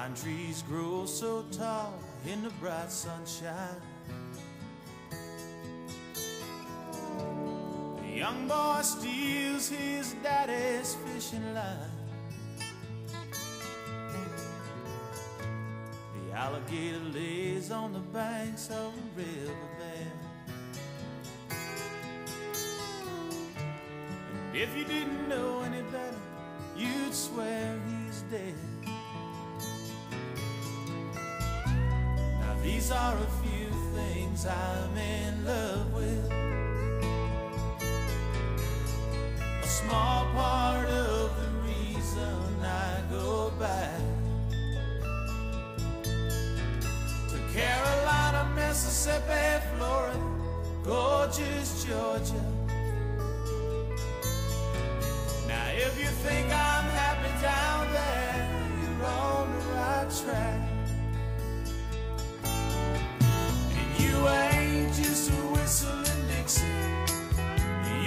Pine trees grow so tall in the bright sunshine. The young boy steals his daddy's fishing line. The alligator lays on the banks of a riverbed. And if you didn't know any better, you'd swear he's dead. Now these are a few things I'm in love with. A small part of the reason I go back to Carolina, Mississippi, Florida, gorgeous Georgia. Now if you think I'm happy down there, you're on the right track. And you ain't just a whistling Dixie,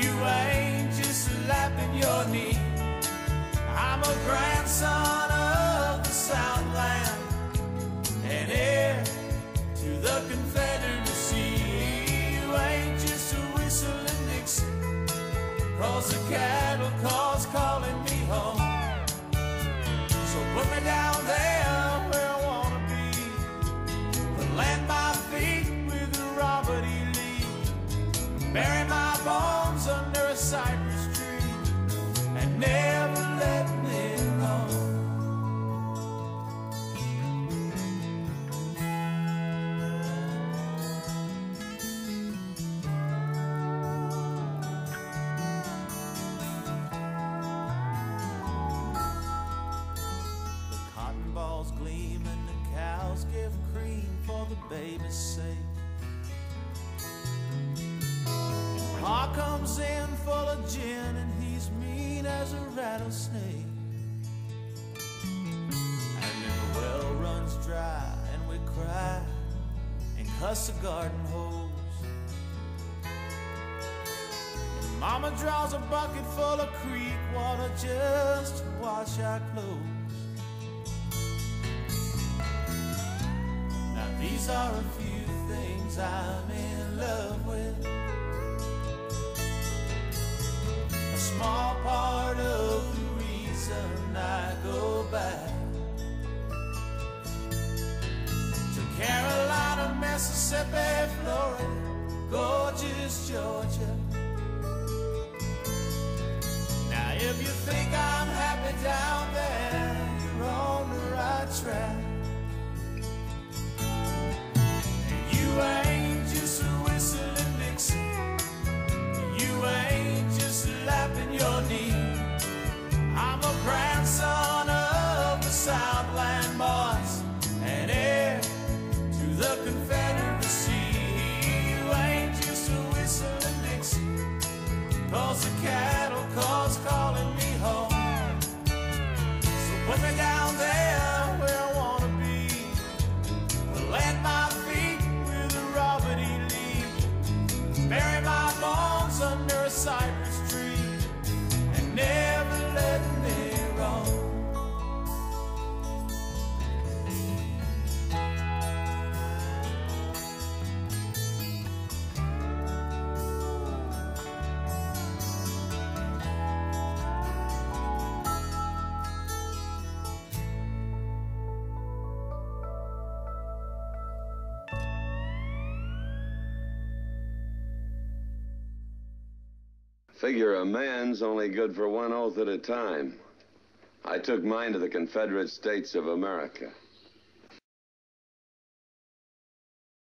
you ain't just slapping your knee. I'm a grandson of the Southland and heir to the Confederacy. You ain't just a whistling Dixie, 'cause the cattle call's calling me home. So put me down there where I wanna be, but land my feet with Robert E. Lee. Bury my bones under a cypress tree and never let me roam. Gleam and the cows give cream for the baby's sake. And Pa comes in full of gin and he's mean as a rattlesnake. And then the well runs dry and we cry and cuss the garden hose. And Mama draws a bucket full of creek water just to wash our clothes. These are a few things I'm in love with. A small part of the reason I go back to Carolina, Mississippi, Florida, gorgeous Georgia. Now if you think I'm happy down there, you're on the right track. You ain't just a whistling Dixie, you ain't just slapping your knee. I'm a grandson of the Southland boys and heir to the Confederacy. You ain't just a whistling Dixie, 'cause the cattle call's calling me home. So put me down there where I wanna be, plant my feet Robert E. Lee. Bury my bones under a cypress tree and never let me roam. Figure a man's only good for one oath at a time. I took mine to the Confederate States of America.